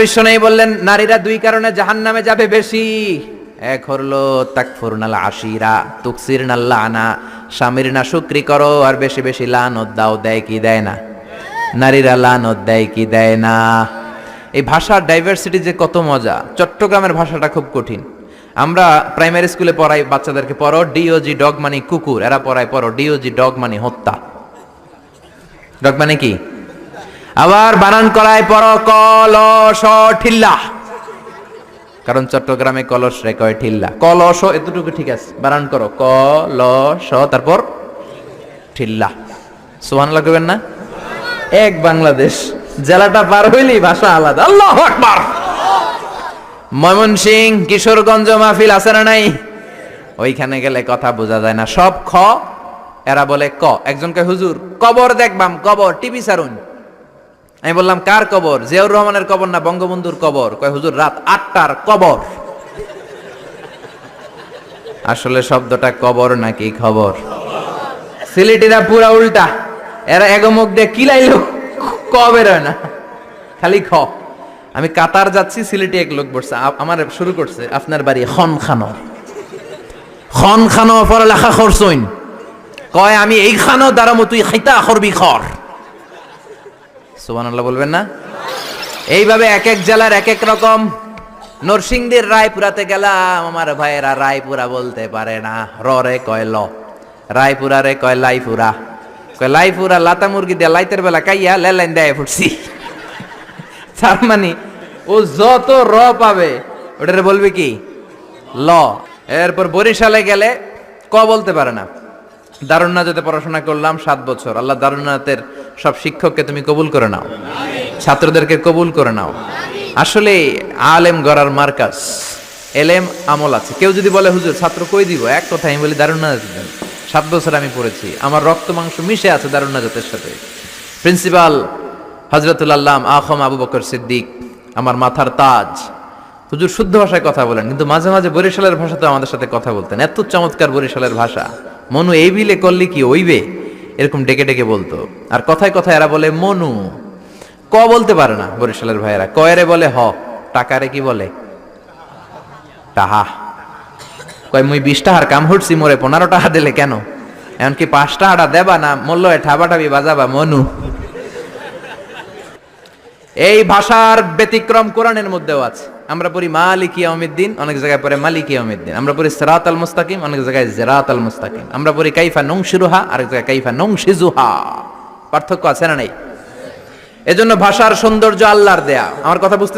বিশ্বনবী বললেন নারীরা দুই কারণে জাহান্নামে যাবে বেশি। এক হলো তাকফুরনাল আশিরা তুকসিরনাল লানা, স্বামীর না শুকরি করো আর বেশি বেশি লানত দাও। দেয় কি দেয় না? নারীরা লানত দেয় কি দেয় না? এই ভাষার ডাইভার্সিটি যে কত মজা। চট্টগ্রামের ভাষাটা খুব কঠিন। আমরা প্রাইমারি স্কুলে পড়াই বাচ্চাদেরকে, পড়ো ডিওজি ডগ মানে কুকুর, এরা পড়ায় পড়ো ডিওজি ডগ মানে হত্যা। ডগ মানে কি? আবার বানান করায় পড়ো কলস ঠিল্লা, কারণ চট্টগ্রামে কলস রে কয় ঠিল্লা। কলস এতটুকু ঠিক আছে, বানান করো কলস তারপর ঠিল্লা। সুবহানাল্লাহ কইবেন না? এক বাংলাদেশ, জেলাটা পার হইলেই ভাষা আলাদা। আল্লাহু আকবার। ময়মনসিংহ কিশোরগঞ্জ মাহফিল আছে না নাই? ওইখানে গেলে কথা বোঝা যায় না, সব খ, এরা বলে ক। একজন কয় হুজুর কবর দেখবাম, কবর টিভি সারুন। আমি বললাম কার কবর? জিয়াউর রহমানের কবর না বঙ্গবন্ধুর কবর? কয় হুজুর রাত 8টার কবর। আসলে শব্দটা কবর নাকি খবর? সিলেটিরা পুরা উল্টা, এরা এগমুখ দিয়ে কিলাইলো ক বের হয় না, খালি খ। আমি কাতার যাচ্ছি, সিলেটি এক লোক বসছে, আমার শুরু করছে আপনার বাড়ি খন খানো, খন খানো পড়ালেখা করছইন? কয় আমি এই খানো দাঁড়ামো, তুই খাইতা করবি খর। সুবহানাল্লাহ বলবেন না? এইভাবে এক এক জেলার এক এক রকম। নরসিংদীর রায়পুরাতে গেলাম, আমার ভাইয়েরা রায়পুরা বলতে পারে না, র রে কয় ল, রায়পুরা রে কয় লাইপুরা, কয় লাইপুরা লাতা মুরগি দিয়ে লাইতের বেলা কাইয়া লেলাইন দেয় ফুটছি। তার মানে ও যত র পাবে ওটারে বলবে কি ল। এরপর বরিশালে গেলে ক বলতে পারে না। দারুন নাজাতে পড়াশোনা করলাম 7 বছর। আল্লাহ দারুন নাজাতের সব শিক্ষককে তুমি কবুল করে নাও, ছাত্রদেরকে কবুল করে নাও। আসলে আলেম গড়ার মার্কাজ, এলেম আমল আছে। কেউ যদি বলে হুজুর ছাত্র কই দিব, এক কথা আমি বলি দারুন নাজাত দেন। 7 বছর আমি পড়েছি, আমার রক্ত মাংস মিশে আছে দারুন নাজাতের সাথে। প্রিন্সিপাল হযরতুল আল্লাম আখম আবু বকর সিদ্দিক আমার মাথার তাজ। হুজুর শুদ্ধ ভাষায় কথা বলেন, কিন্তু মাঝে মাঝে বরিশালের ভাষাতে আমাদের সাথে কথা বলতেন। এত চমৎকার বরিশালের ভাষা, মনু এই বিলে করলি কি ওইবে, এরকম ডেকে ডেকে বলতো। আর কথায় কথায় এরা বলে মনু, ক বলতে পারে না বরিশালের ভাইয়েরা। কয়রে বলে হ, টাকারে কি বলে টাহা। কয় মুই 20 টাকার কাম হচ্ছি, মোরে 15 টাকা দিলে কেন? এমনকি 5 টাকাটা দেবা না, মূল্য ঠাবাটাবি বাজাবা মনু। এই ভাষার ব্যতিক্রম কোরআনের মধ্যেও আছে। আমরা পড়ি মালিকি ইয়াউমিদ্দিন, অনেক জায়গায় পড়ে মালিকি ইয়াউমিদ্দিন। আমরা পড়ি সিরাতাল মুস্তাকিম, অনেক জায়গায় জিরাতাল মুস্তাকিম। আমরা পড়ি কাইফা নুনশিরুহা, আরেক জায়গায় কাইফা নুনশিজুহা। পার্থক্য আছে না নাই? এজন্য ভাষার সৌন্দর্য আল্লাহর দেয়া। আমার কথা বুঝতেছেন?